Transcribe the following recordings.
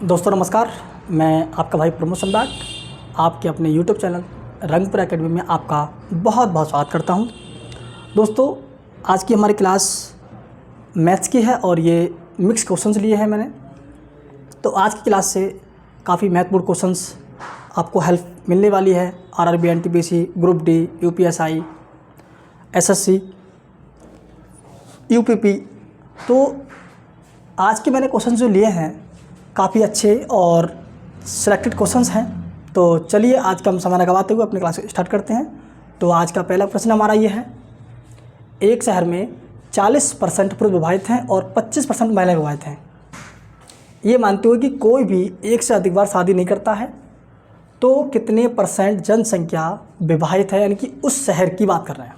दोस्तों नमस्कार, मैं आपका भाई प्रमोद सम्राट आपके अपने यूट्यूब चैनल रंगपुर एकेडमी में आपका बहुत बहुत स्वागत करता हूं। दोस्तों आज की हमारी क्लास मैथ्स की है और ये मिक्स क्वेश्चंस लिए हैं मैंने। तो आज की क्लास से काफ़ी महत्वपूर्ण क्वेश्चंस आपको हेल्प मिलने वाली है। RRB, NTPC, group D, UPSI, SSC, UPP. तो आज के मैंने क्वेश्चन जो लिए हैं काफ़ी अच्छे और सिलेक्टेड क्वेश्चंस हैं। तो चलिए आज का हम समय न गवाते हुए अपनी क्लास स्टार्ट करते हैं। तो आज का पहला प्रश्न हमारा ये है, एक शहर में 40% पुरुष विवाहित हैं और 25% महिलाएं विवाहित हैं। ये मानते हुए कि कोई भी एक से अधिक बार शादी नहीं करता है, तो कितने परसेंट जनसंख्या विवाहित है, यानी कि उस शहर की बात कर रहे हैं।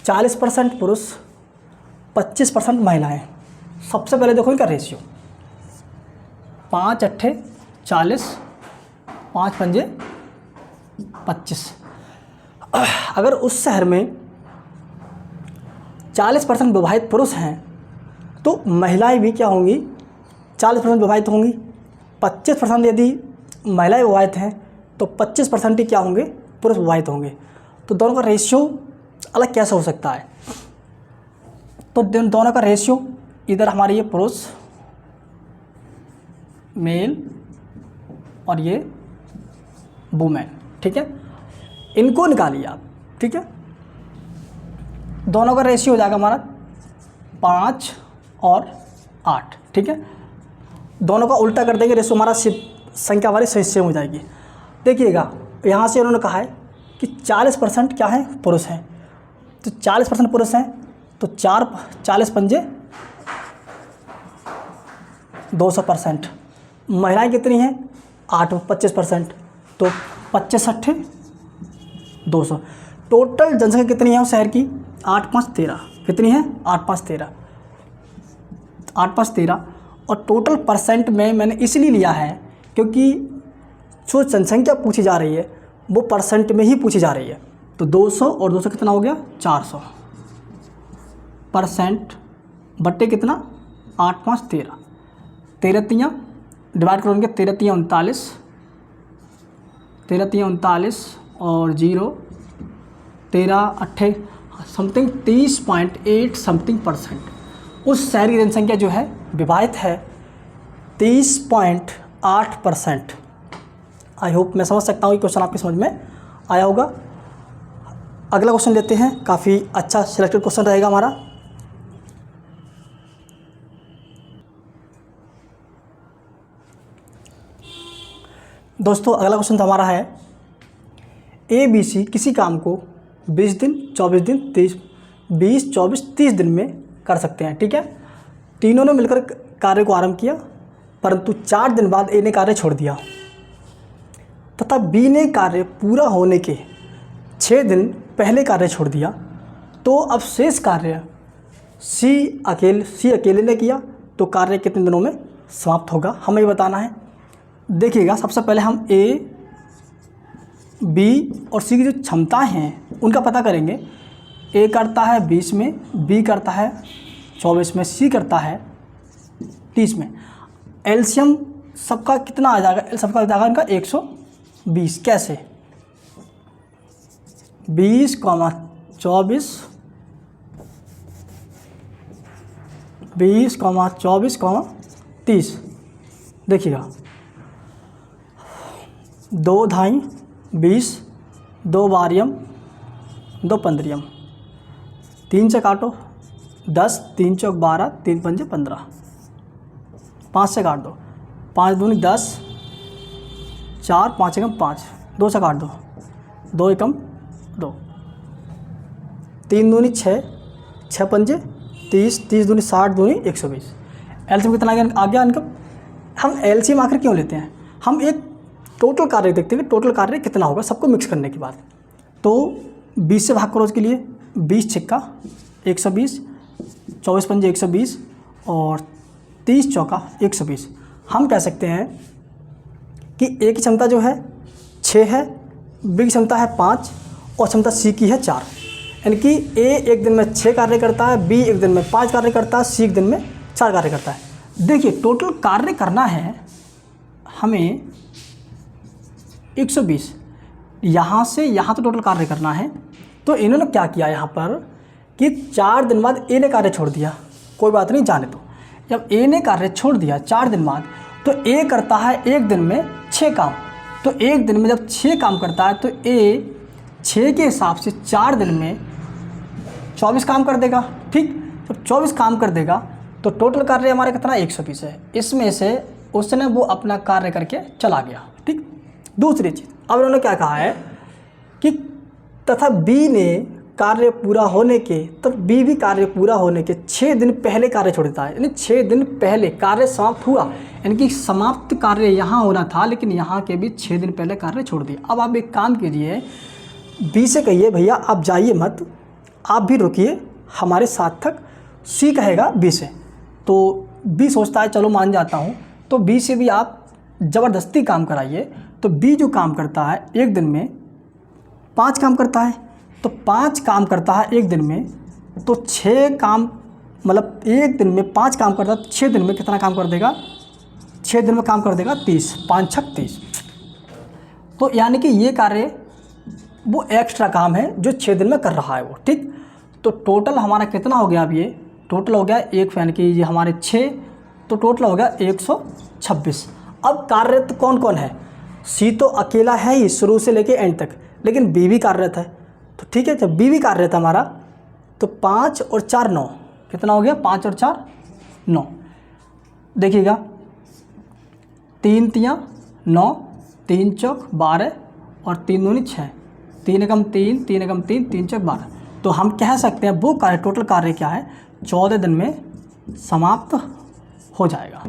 40% पुरुष, 25% महिलाएं। सबसे पहले देखो इनका रेशियो, 5 अट्ठे 40, 5 पंजे 25। अगर उस शहर में 40% विवाहित पुरुष हैं तो महिलाएं भी क्या होंगी, 40% विवाहित होंगी। 25% यदि महिलाएं विवाहित हैं तो 25% ही क्या होंगे, पुरुष विवाहित होंगे। तो दोनों का रेशियो अलग कैसे हो सकता है? तो दोनों का रेशियो, इधर हमारे ये पुरुष मेल और ये वुमेन, ठीक है, इनको निकालिए आप, ठीक है। दोनों का रेशियो हो जाएगा हमारा 5 और 8, ठीक है। दोनों का उल्टा कर देंगे, रेशियो हमारा संख्या हमारी सही सेम हो जाएगी। देखिएगा यहाँ से उन्होंने कहा है कि 40% क्या है, पुरुष हैं। तो 40% पुरुष हैं तो 40 पंजे 200%। महिलाएं कितनी हैं, 8 25%, तो 25 अट्ठे 200। टोटल जनसंख्या कितनी है उस शहर की, 8 5 13। कितनी है, 8 5 13, 8 5 13। और टोटल परसेंट में मैंने इसलिए लिया है क्योंकि जो जनसंख्या पूछी जा रही है वो परसेंट में ही पूछी जा रही है। तो 200 और 200 कितना हो गया, 400 परसेंट बट्टे कितना, 8 5 13। 13 तियाँ डिवाइड करोगे, 13 तियाँ 39, 13 तियाँ 39 और 0, 13 अट्ठे समथिंग 30.8 समथिंग परसेंट। उस शहर की जनसंख्या जो है विवाहित है 30.8%। आई होप मैं समझ सकता हूँ कि क्वेश्चन आपकी समझ में आया होगा। अगला क्वेश्चन लेते हैं, काफ़ी अच्छा सिलेक्टेड क्वेश्चन रहेगा हमारा। दोस्तों अगला क्वेश्चन तो हमारा है, ABC किसी काम को 20 दिन, 24 दिन, 20, 24, 30 दिन में कर सकते हैं, ठीक है। तीनों ने मिलकर कार्य को आरंभ किया, परंतु 4 दिन बाद A ने कार्य छोड़ दिया तथा B ने कार्य पूरा होने के 6 दिन पहले कार्य छोड़ दिया। तो अब शेष कार्य C अकेले ने किया, तो कार्य कितने दिनों में समाप्त होगा, हमें ये बताना है। देखिएगा सबसे पहले हम A, B और C की जो क्षमताएं हैं उनका पता करेंगे। A करता है 20 में, B करता है 24 में, C करता है 30 में। एलसीएम सबका कितना आ जाएगा, सबका आ जाएगा इनका 120। कैसे, 20, 24, 20, 24, 30। देखिएगा 2 ढाई 20, 2 बारियम 2 पंद्रियम, 3 से काटो 10, 3 चौक 12, 3 पंजे 15, 5 से काट दो, 5 दूनी 10, 4 5 एकम 5, 2 से काट दो, 2 एकम 2, 3 दूनी 6, 6 पंजे 30, 30 दूनी 60, दूनी 120। एलसीएम कितना आ गया इनका। हम एलसीएम आखिर क्यों लेते हैं, हम एक टोटल कार्य देखते हैं कि टोटल कार्य कितना होगा सबको मिक्स करने के बाद। तो 20 से भाग करो उसके लिए, 20 छिक्का 120, 24 पंजे 120 और 30 चौका 120। हम कह सकते हैं कि A की क्षमता जो है 6 है, B की क्षमता है 5 और क्षमता C की है 4। यानी कि A एक दिन में 6 कार्य करता है, B एक दिन में 5 कार्य करता है, C एक दिन में 4 कार्य करता है। देखिए टोटल कार्य करना है हमें 120, यहाँ से यहाँ तो टोटल कार्य करना है। तो इन्होंने क्या किया यहाँ पर कि 4 दिन बाद ए ने कार्य छोड़ दिया, कोई बात नहीं जाने दो। जब ए ने कार्य छोड़ दिया 4 दिन बाद, तो ए करता है एक दिन में 6 काम। तो एक दिन में जब 6 काम करता है तो ए 6 के हिसाब से 4 दिन में 24 काम कर देगा। ठीक, जब 24 काम कर देगा तो टोटल कार्य हमारे कितना 120 है। इसमें से उसने वो अपना कार्य करके चला गया। ठीक, दूसरी चीज़ अब उन्होंने क्या कहा है कि तथा बी ने कार्य पूरा होने के, तो बी भी कार्य पूरा होने के 6 दिन पहले कार्य छोड़ देता है। यानी 6 दिन पहले कार्य समाप्त हुआ, यानी कि समाप्त कार्य यहाँ होना था लेकिन यहाँ के भी 6 दिन पहले कार्य छोड़ दिया। अब आप एक काम कीजिए, बी से कहिए भैया आप जाइए मत, आप भी रुकिए हमारे साथ तक। सी कहेगा बी से, तो बी सोचता है चलो मान जाता हूँ, तो बी से भी आप ज़बरदस्ती काम कराइए। तो बी जो काम करता है एक दिन में 5 काम करता है, तो 5 काम करता है एक दिन में, तो 6 काम मतलब एक दिन में 5 काम करता है, 6 दिन में कितना काम कर देगा, 6 दिन में काम कर देगा 30, 5 छक 30। तो यानी कि ये कार्य वो एक्स्ट्रा काम है जो 6 दिन में कर रहा है वो। ठीक, तो टोटल हमारा कितना हो गया, अब ये टोटल हो गया एक, यानी कि ये हमारे 6, तो टोटल हो गया 126। अब कार्यरत कौन कौन है, सी तो अकेला है ही शुरू से लेके एंड तक, लेकिन बी भी कार्यरत है। तो ठीक है, जब बी भी कार्यरत है हमारा, तो 5 और 4 9, कितना हो गया 5 और 4 9। देखिएगा 3 तियाँ 9, 3 चौक 12 और 3 दूनी 6, 3 एकम 3, 3 एकम 3, 3 चौक 12। तो हम कह सकते हैं वो कार्य टोटल कार्य क्या है 14 दिन में समाप्त हो जाएगा।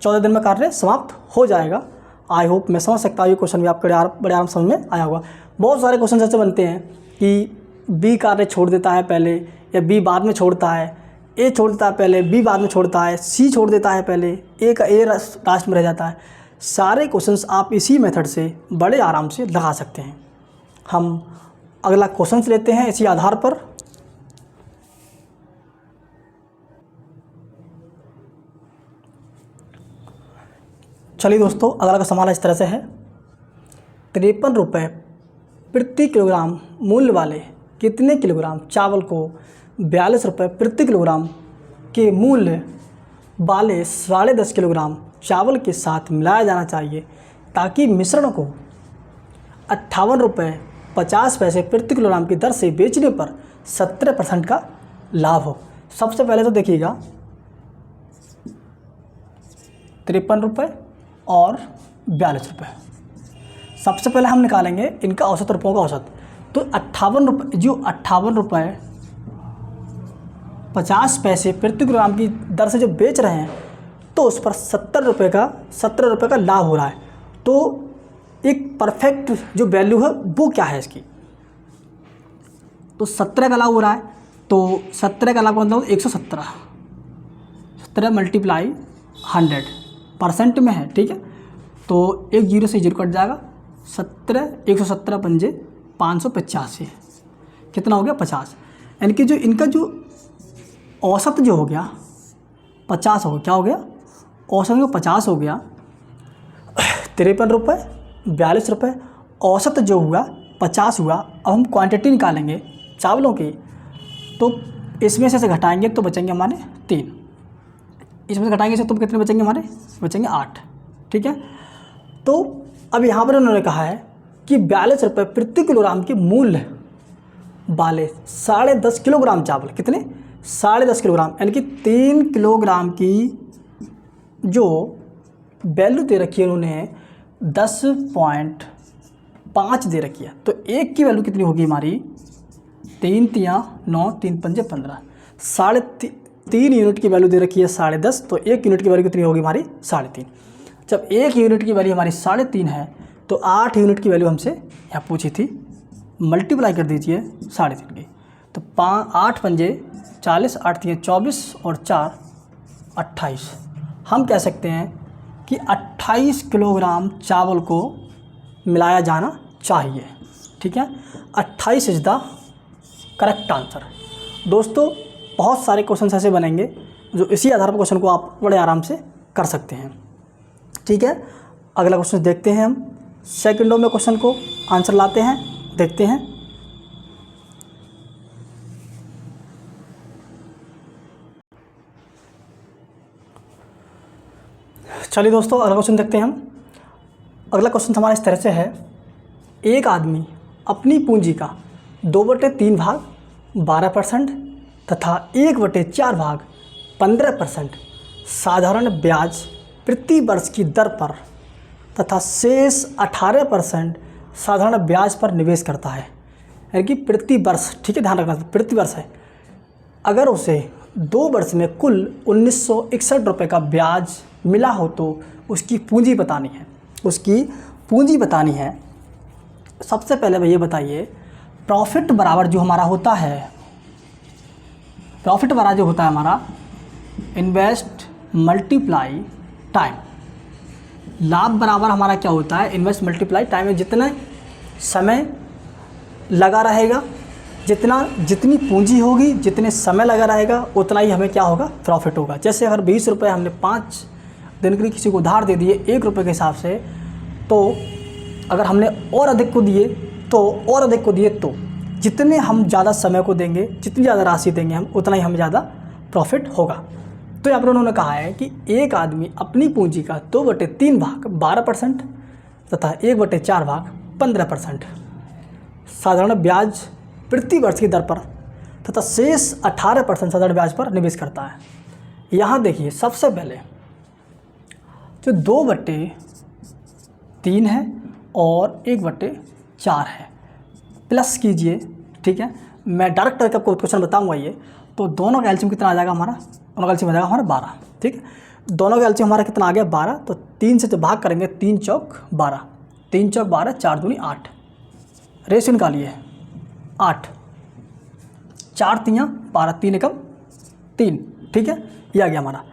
14 दिन में कार्य समाप्त हो जाएगा। आई होप मैं समझ सकता हूँ ये क्वेश्चन भी आपके बड़े आराम समझ में आया होगा। बहुत सारे क्वेश्चन ऐसे बनते हैं कि बी कार्य छोड़ देता है पहले, या बी बाद में छोड़ता है, ए छोड़ देता है पहले, बी बाद में छोड़ता है, सी छोड़ देता है पहले, ए का ए लास्ट में रह जाता है। सारे क्वेश्चंस आप इसी मेथड से बड़े आराम से लगा सकते हैं। हम अगला क्वेश्चंस लेते हैं इसी आधार पर। चलिए दोस्तों, अगला का सवाल इस तरह से है, 53 रुपये प्रति किलोग्राम मूल्य वाले कितने किलोग्राम चावल को 42 रुपये प्रति किलोग्राम के मूल्य वाले 10.5 किलोग्राम चावल के साथ मिलाया जाना चाहिए ताकि मिश्रण को 58 रुपये 50 पैसे प्रति किलोग्राम की दर से बेचने पर 17% का लाभ हो। सबसे पहले तो देखिएगा 53 रुपये और 42 रुपये, सबसे पहले हम निकालेंगे इनका औसत रुपयों का औसत। तो 58 रुपये, जो 58 रुपये 50 पैसे प्रति किलोग्राम की दर से जो बेच रहे हैं, तो उस पर 17 रुपये का लाभ हो रहा है। तो एक परफेक्ट जो वैल्यू है वो क्या है इसकी, तो 17 का लाभ हो रहा है। तो 17 का लाभ का मतलब 117, 17 मल्टीप्लाई 100% में है। ठीक है, तो एक 0 से 0 कट जाएगा, 17 117 पंजे 585, कितना हो गया 50। यानी कि जो इनका जो औसत जो हो गया 50 हो गया, क्या हो गया औसत में 50 हो गया। 53 रुपये 42 रुपये औसत जो हुआ 50 हुआ। अब हम क्वांटिटी निकालेंगे चावलों की, तो इसमें से घटाएंगे तो बचेंगे हमारे 3, इसमें से घटाएंगे तो कितने बचेंगे हमारे, बचेंगे 8। ठीक है, तो अब यहाँ पर उन्होंने कहा है कि 42 रुपये प्रति किलोग्राम के मूल्य वाले 10.5 किलोग्राम चावल, कितने 10.5 किलोग्राम, यानी कि 3 किलोग्राम की जो वैल्यू दे रखी है उन्होंने 10.5 दे रखी है। तो एक की वैल्यू कितनी होगी हमारी, 3 तियाँ 9, 3 पंजे 15, 3.5 यूनिट की वैल्यू दे रखी है 10.5, तो 1 यूनिट की वैल्यू कितनी होगी हमारी 3.5। जब 1 यूनिट की वैल्यू हमारी 3.5 है, तो 8 यूनिट की वैल्यू हमसे यहाँ पूछी थी, मल्टीप्लाई कर दीजिए 3.5 की, तो 8 पंजे 40, 8 तियाँ 24 और 4 28। हम कह सकते हैं कि 28 किलोग्राम चावल को मिलाया जाना चाहिए। ठीक है, 28 इज़ द करेक्ट आंसर। दोस्तों बहुत सारे क्वेश्चन ऐसे बनेंगे जो इसी आधार पर क्वेश्चन को आप बड़े आराम से कर सकते हैं। ठीक है, अगला क्वेश्चन देखते हैं हम। सेकंडों में क्वेश्चन को आंसर लाते हैं, देखते हैं। चलिए दोस्तों, अगला क्वेश्चन देखते हैं हम। अगला क्वेश्चन हमारा इस तरह से है, एक आदमी अपनी पूंजी का 2/3 भाग 12% तथा 1/4 भाग 15% साधारण ब्याज प्रति वर्ष की दर पर तथा शेष 18% साधारण ब्याज पर निवेश करता है। यानी कि प्रति वर्ष, ठीक है, ध्यान रखना प्रति वर्ष है। अगर उसे 2 वर्ष में कुल 1961 रुपये का ब्याज मिला हो तो उसकी पूंजी बतानी है। उसकी पूंजी बतानी है। सबसे पहले भैया बताइए, प्रॉफिट बराबर जो हमारा होता है, प्रॉफिट बराबर जो होता है हमारा इन्वेस्ट मल्टीप्लाई टाइम। लाभ बराबर हमारा क्या होता है, इन्वेस्ट मल्टीप्लाई टाइम में जितना समय लगा रहेगा, जितनी पूंजी होगी, जितने समय लगा रहेगा, उतना ही हमें क्या होगा, प्रॉफिट होगा। जैसे अगर 20 रुपये हमने 5 दिन के लिए किसी को उधार दे दिए 1 रुपये के हिसाब से, तो अगर हमने और अधिक को दिए तो जितने हम ज़्यादा समय को देंगे, जितनी ज़्यादा राशि देंगे हम, उतना ही हमें ज़्यादा प्रॉफिट होगा। तो यहाँ पर उन्होंने कहा है कि एक आदमी अपनी पूंजी का 2/3 भाग 12% तथा 1/4 भाग 15% साधारण ब्याज प्रति वर्ष की दर पर तथा शेष 18% साधारण ब्याज पर निवेश करता है। यहाँ देखिए, सबसे पहले जो 2/3 है और 1/4 है, प्लस कीजिए। ठीक है, मैं डायरेक्ट करके आपको क्वेश्चन बताऊंगा। ये तो दोनों का एलसीएम कितना आ जाएगा हमारा, दोनों का एलसीएम आ जाएगा हमारा 12। ठीक है, दोनों का एलसीएम हमारा कितना आ गया 12। तो 3 से जब भाग करेंगे, 3 चौक 12, 3 चौक 12, 4 दूनी 8, रेशियो निकालिए 8, 4 तियाँ 12, 3 एकम 3। ठीक है, ये आ गया हमारा।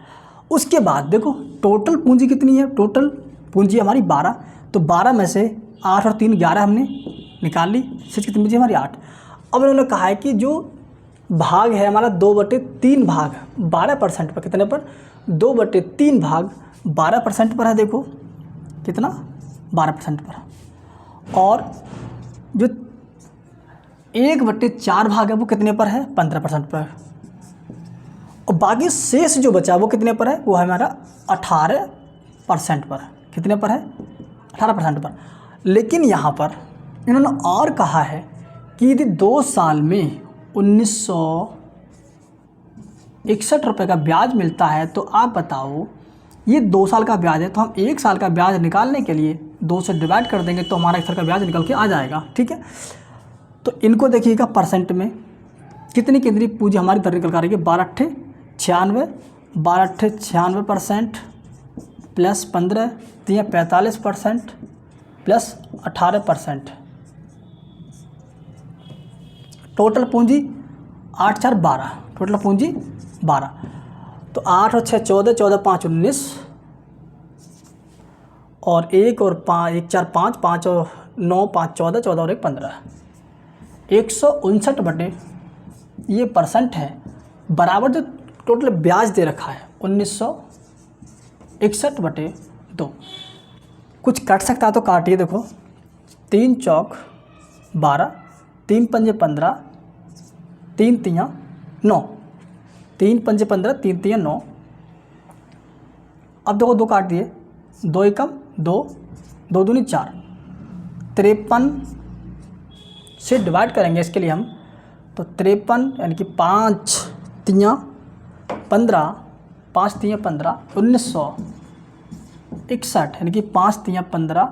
उसके बाद देखो टोटल पूंजी कितनी है, टोटल पूंजी हमारी 12। तो 12 में से 8 और 3 11 हमने निकाल ली, शेष कितनी पूंजी हमारी 8। अब इन्होंने कहा है कि जो भाग है हमारा 2/3 भाग 12% पर, कितने पर, 2/3 भाग 12% पर है। देखो कितना, 12% पर। और जो 1/4 भाग है वो कितने पर है, 15% पर। और बाकी शेष जो बचा वो कितने पर है, वो है हमारा 18% पर। कितने पर है, 18% पर। लेकिन यहाँ पर इन्होंने और कहा है कि यदि 2 साल में 1961 रुपये का ब्याज मिलता है, तो आप बताओ ये 2 साल का ब्याज है, तो हम 1 साल का ब्याज निकालने के लिए 2 से डिवाइड कर देंगे तो हमारा 1 साल का ब्याज निकल के आ जाएगा। ठीक है, तो इनको देखिएगा परसेंट में कितनी पूंजी हमारी दर निकल कर रही है, 12/8 96, 12/8 96% प्लस 15 तियाँ 45% प्लस 18%। टोटल पूंजी 8 4 12, टोटल पूंजी 12। तो 8 और 6 14, 14 5 19, और 1 और 5 1 4 5, 5 और 9 5 14, 14 और 1 15, 159 ये परसेंट है बराबर जो टोटल ब्याज दे रखा है 1961/2। कुछ कट सकता है तो काटिए। देखो 3 चौक 12, 3 पंजे 15, 3 तियाँ 9, 3 पंजे 15, 3 तियाँ 9। अब देखो 2 काट दिए, 2 एकम 2, 2 दूनी 4, 53 से डिवाइड करेंगे इसके लिए हम, तो 53 यानी कि 5 तियाँ 15, 5 तियाँ 15, 1961 यानी कि 5 तियाँ 15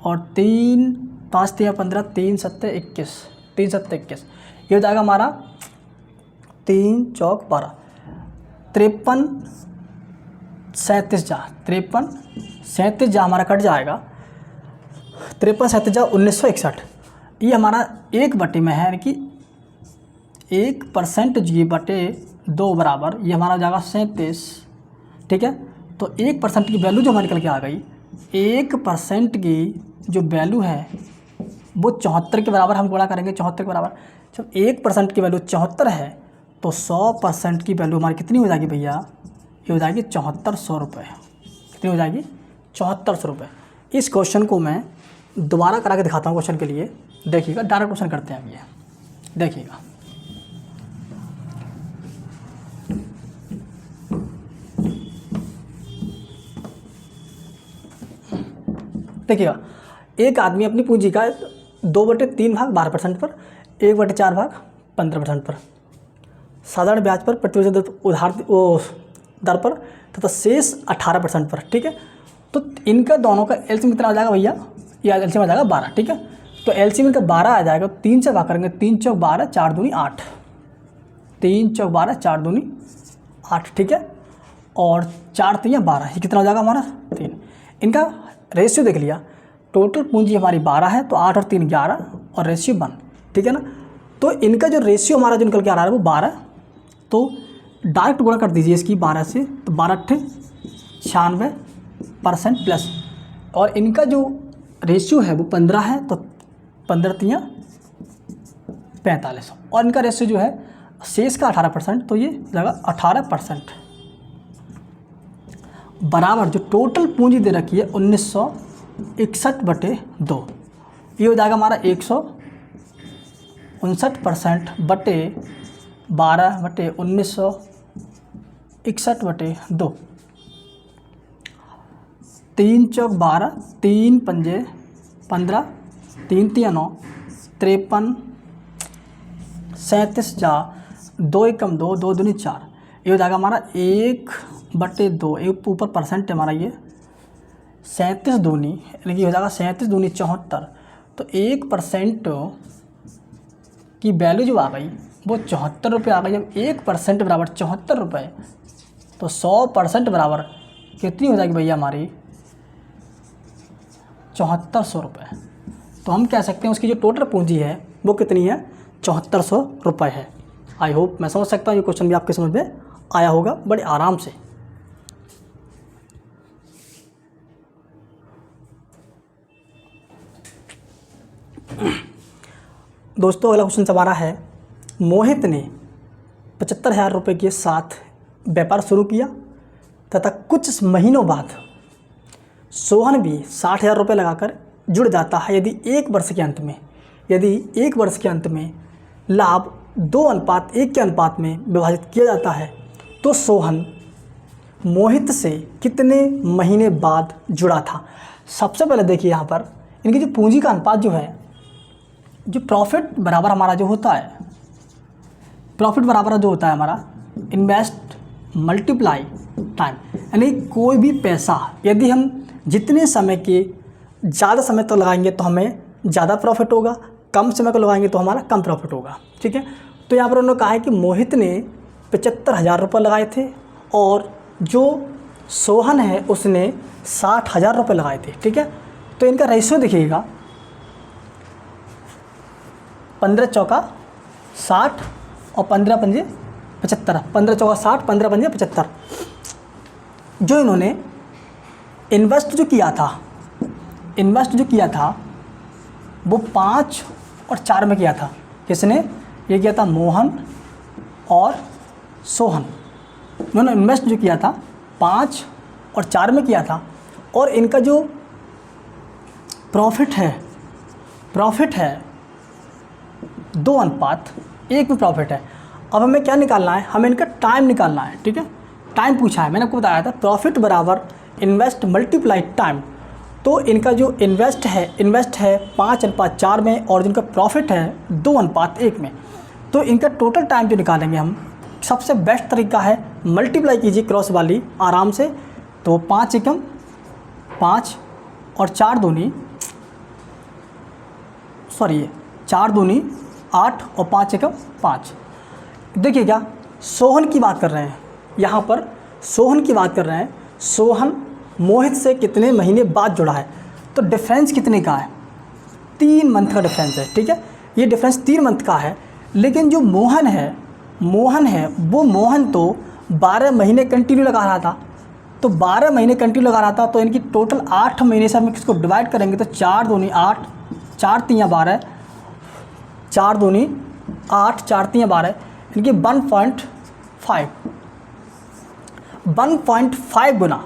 और 5 तियाँ 15, 3 7 21, 3 7 21, ये हो जाएगा हमारा 3 चौक 12, 53 37 जा, 53 37 जा हमारा कट जाएगा, 53 37 जा 1961। ये हमारा 1/2 में है, यानी कि 1% G/2 बराबर ये हमारा हो जाएगा 37। ठीक है, तो 1% की वैल्यू जो हमारी निकल के आ गई, 1% की जो वैल्यू है वो 74 के बराबर हम गुणा करेंगे, 74 के बराबर। जब 1% की वैल्यू 74 है तो 100% की वैल्यू हमारी कितनी हो जाएगी भैया, ये हो जाएगी 7400 रुपये। कितनी हो जाएगी? 7400 रुपये। इस क्वेश्चन को मैं दोबारा करा के दिखाता हूँ क्वेश्चन के लिए। देखिएगा, डायरेक्ट क्वेश्चन करते हैं अब ये, देखिएगा। देखिएगा, एक आदमी अपनी पूंजी का 2/3 भाग 12% पर, 1/4 भाग 15% पर, साधारण ब्याज पर प्रतिवर्ष उधार दर पर तथा शेष 18% पर। ठीक है, तो इनका दोनों का एलसीएम कितना आ जाएगा भैया? या एलसीएम आ जाएगा 12। ठीक है, तो एलसीएम इनका 12 आ जाएगा। 3 से भाग करेंगे, 3 चौक 12, 4 दूनी 8, 3 चौक 12, 4 दूनी 8। ठीक है, और 4 3 12, ये कितना हो जाएगा हमारा? 3। इनका रेशियो देख लिया, टोटल पूंजी हमारी 12 है, तो 8 और 3 11 और रेशियो 1। ठीक है ना, तो इनका जो रेशियो हमारा जो निकल के आ रहा है वो 12, तो डायरेक्ट गुणा कर दीजिए इसकी 12 से, तो 12 × 96% प्लस, और इनका जो रेशियो है वो 15 है, तो 15 × 3 = 45, और इनका रेशियो जो है शेष का 18%, तो ये लगा 18% बराबर जो टोटल पूंजी दे रखी है 1961/2। ये हो जाएगा हमारा 159% बटे 12/1961/2। 3 चौक 12, 3 पंजे 15, 3 × 9 53, 37 जा 2 एकम 2, 2 दूनी 4। ये हो जाएगा हमारा 1/2, एक ऊपर परसेंट है हमारा ये 37 दूनी, यानी कि हो जाएगा 37 दूनी 74। तो 1% की वैल्यू जो आ गई वो 74 रुपये आ गई। जब 1% बराबर 74 रुपये, तो 100% बराबर कितनी हो जाएगी भैया हमारी? 7400 रुपये। तो हम कह सकते हैं उसकी जो टोटल पूंजी है वो कितनी है? 7400 रुपये है। आई होप मैं समझ सकता हूँ ये क्वेश्चन भी आपके समझ में आया होगा बड़े आराम से। दोस्तों, अगला क्वेश्चन हमारा है, मोहित ने 75,000 रुपये के साथ व्यापार शुरू किया तथा कुछ महीनों बाद सोहन भी 60,000 रुपये लगाकर जुड़ जाता है। यदि एक वर्ष के अंत में लाभ 2:1 के अनुपात में विभाजित किया जाता है, तो सोहन मोहित से कितने महीने बाद जुड़ा था? सबसे पहले देखिए यहाँ पर इनकी जो पूंजी का अनुपात जो है, जो प्रॉफिट बराबर हमारा जो होता है, हमारा इन्वेस्ट मल्टीप्लाई टाइम, यानी कोई भी पैसा यदि हम जितने समय के ज़्यादा समय तक लगाएंगे तो हमें ज़्यादा प्रॉफिट होगा, कम समय को लगाएंगे तो हमारा कम प्रॉफिट होगा। ठीक है, तो यहाँ पर उन्होंने कहा है कि मोहित ने 75,000 रुपये लगाए थे और जो सोहन है उसने 60,000 रुपये लगाए थे। ठीक है, तो इनका रेशियो देखिएगा, 15 चौका 60 और 15 पंजे 75, 15 चौका 60, 15 पंजे 75। जो इन्होंने इन्वेस्ट जो किया था वो 5 और 4 में किया था। किसने ये किया था? मोहन और सोहन। उन्होंने इन्वेस्ट जो किया था 5 और 4 में किया था, और इनका जो प्रॉफिट है 2:1 में प्रॉफिट है। अब हमें क्या निकालना है? हमें इनका टाइम निकालना है। ठीक है, टाइम पूछा है, मैंने आपको बताया था प्रॉफिट बराबर इन्वेस्ट मल्टीप्लाई टाइम। तो इनका जो इन्वेस्ट है 5:4 में, और जिनका प्रॉफिट है 2:1 में। तो इनका टोटल टाइम जो निकालेंगे हम, सबसे बेस्ट तरीका है मल्टीप्लाई कीजिए क्रॉस वाली आराम से। तो 5 एकम 5 और 4 दूनी 8 और 5 एकम 5। देखिए क्या सोहन की बात कर रहे हैं, यहाँ पर सोहन की बात कर रहे हैं। सोहन मोहित से कितने महीने बाद जुड़ा है? तो डिफरेंस कितने का है? 3 मंथ का डिफरेंस है। ठीक है, ये डिफरेंस 3 मंथ का है। लेकिन जो मोहन है वो मोहन तो 12 महीने कंटिन्यू लगा रहा था। तो 12 महीने कंटिन्यू लगा रहा था, तो इनकी टोटल 8 महीने से हम इसको डिवाइड करेंगे तो 4 दूनी 8, 4 3 12, 4 दूनी 8, 4 3 12, इनकी 1.5। 1.5 गुना,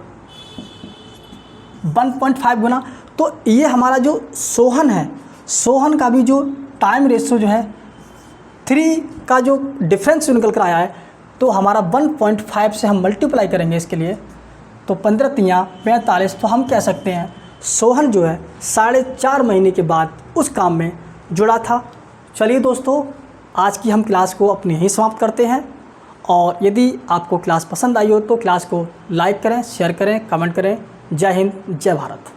1.5 गुना। तो ये हमारा जो सोहन है, सोहन का भी जो टाइम रेशियो जो है 3 का जो डिफरेंस निकल कर आया है, तो हमारा 1.5 से हम मल्टीप्लाई करेंगे इसके लिए, तो 15 तियाँ 45। तो हम कह सकते हैं सोहन जो है 4.5 महीने के बाद उस काम में जुड़ा था। चलिए दोस्तों, आज की हम क्लास को अपने ही समाप्त करते हैं, और यदि आपको क्लास पसंद आई हो तो क्लास को लाइक करें, शेयर करें, कमेंट करें। जय हिंद, जय भारत।